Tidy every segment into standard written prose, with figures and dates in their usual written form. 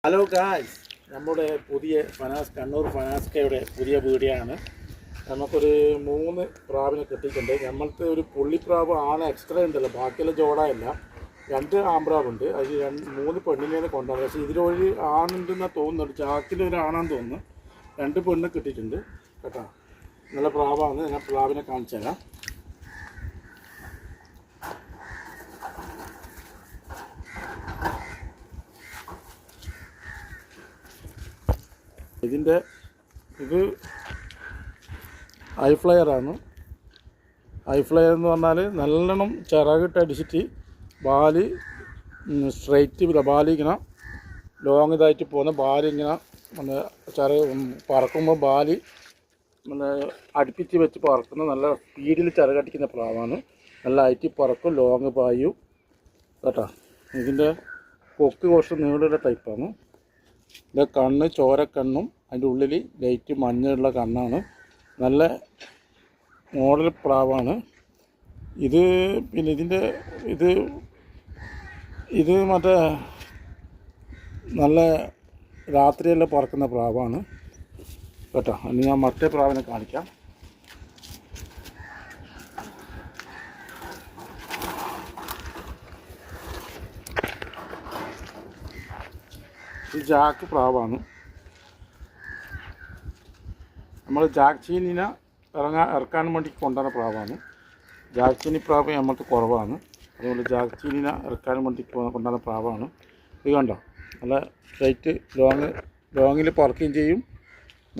Hello guys, നമ്മുടെ പുതിയ കണ്ണൂർ ഫനാസ്കയുടെ പുതിയ വീഡിയോ ആണ്. നമുക്കൊരു 3 പ്രാവിനെ കിട്ടിയിട്ടുണ്ട്. നമ്മൾക്ക് ഒരു പുള്ളിപ്രാവ് ആണ് എക്സ്ട്രാ ഉണ്ടല്ലോ, ബാക്കിയുള്ള ജോഡായല്ല. 2 ആമ്പ്രാവുണ്ട്. അതിൽ 3 പെണ്ണിനെ കൊണ്ടുവന്നത്. പക്ഷേ ഇതിലൊരു ആണുണ്ടെന്നാണ് തോന്നുന്നുണ്ട്. ചാക്കിലൊരു ആണാന്ന് തോന്നുന്നു. 2 പെണ്ണ് കിട്ടിയിട്ടുണ്ട് കേട്ടോ. നല്ല പ്രാവാണ്. ഞാൻ പ്രാവിനെ കാണിച്ചു തരാം. ഇത് ഹൈഫ്ലയറാണ്. ഹൈഫ്ലയർ എന്ന് പറഞ്ഞാൽ നല്ലോണം ചിറകിട്ടടിച്ചിട്ട് ബാല് സ്ട്രൈറ്റ് ബാല് ഇങ്ങനെ ലോങ് ഇതായിട്ട് പോകുന്ന ബാല് ഇങ്ങനെ പറക്കുമ്പോൾ ബാല് അടുപ്പിച്ച് വെച്ച് പറക്കുന്ന നല്ല സ്പീഡിൽ ചിറകടിക്കുന്ന പ്രാവാണ്. നല്ല ഹൈറ്റ് പറക്കും, ലോങ് പായും കേട്ടോ. ഇതിൻ്റെ കൊക്ക് കുറച്ച് നീളുള്ള ടൈപ്പാണ്. ഇതിൻ്റെ കണ്ണ് ചോരക്കണ്ണും അതിൻ്റെ ഉള്ളിൽ ലൈറ്റ് മഞ്ഞുള്ള കണ്ണാണ്. നല്ല മോഡൽ പ്രാവാണ് ഇത്. പിന്നെ ഇത് മറ്റേ നല്ല രാത്രിയെല്ലാം പറക്കുന്ന പ്രാവാണ് കേട്ടോ. ഇനി ഞാൻ മറ്റേ പ്രാവിനെ കാണിക്കാം. ഇത് ജാക്ക് പ്രാവാണ്. നമ്മൾ ജാക്ചീനിനെ ഇറക്കാൻ വേണ്ടി കൊണ്ടുവന്ന പ്രാവാണ്. ജാക്ചീനി പ്രാവ് നമുക്ക് കുറവാണ്. അതുകൊണ്ട് ജാക്ചീനിനെ ഇറക്കാൻ വേണ്ടി കൊണ്ടുവന്ന പ്രാവാണ്. ഇത് കണ്ടോ, നല്ല സ്ട്രൈറ്റ് ലോങ്ങിൽ പറക്കുകയും ചെയ്യും,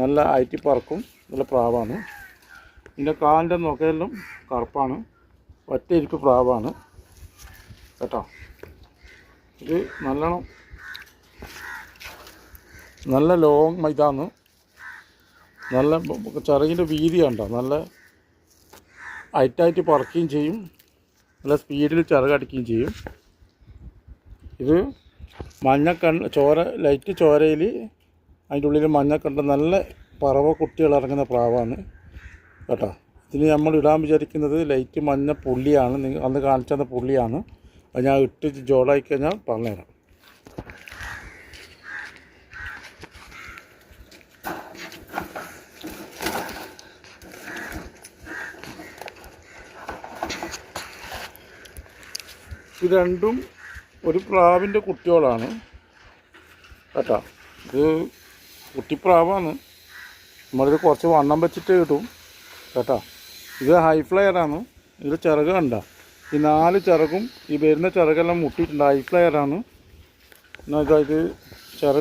നല്ല ഹൈറ്റ് പറക്കും, നല്ല പ്രാവാണ്. ഇതിൻ്റെ കാലിൻ്റെ നൊകയെല്ലാം കറുപ്പാണ്. ഒറ്റ ഇരിപ്പ് പ്രാവാണ് കേട്ടോ. ഇത് നല്ല ലോങ് ഇതാണ്. നല്ല ചിറകിൻ്റെ വീതി കണ്ടോ, നല്ല ഹൈറ്റായിട്ട് പറക്കുകയും ചെയ്യും, നല്ല സ്പീഡിൽ ചിറകടിക്കുകയും ചെയ്യും. ഇത് ലൈറ്റ് ചോരയിൽ അതിൻ്റെ ഉള്ളിൽ മഞ്ഞക്കണ്ട നല്ല പറവ കുട്ടികൾ ഇറങ്ങുന്ന പ്രാവാണ് കേട്ടോ. ഇതിന് നമ്മൾ ഇടാൻ വിചാരിക്കുന്നത് ലൈറ്റ് മഞ്ഞ പുള്ളിയാണ്. അന്ന് കാണിച്ചു തന്ന പുള്ളിയാണ്. അത് ഞാൻ ഇട്ട് ജോഡായി കഴിഞ്ഞാൽ പറഞ്ഞുതരാം. ഇത് രണ്ടും ഒരു പ്രാവിൻ്റെ കുട്ടികളാണ് കേട്ടോ. ഇത് കുട്ടിപ്രാവാണ്. നമ്മളിത് കുറച്ച് വണ്ണം വെച്ചിട്ട് കിട്ടും കേട്ടോ. ഇത് ഹൈഫ്ലയറാണ്. ഇത് ചിറക് കണ്ട, ഈ 4 ചിറകും ഈ വരുന്ന ചിറകെല്ലാം മുട്ടിയിട്ടുണ്ട്. ഹൈഫ്ലയറാണ്. എന്നാൽ ഇത്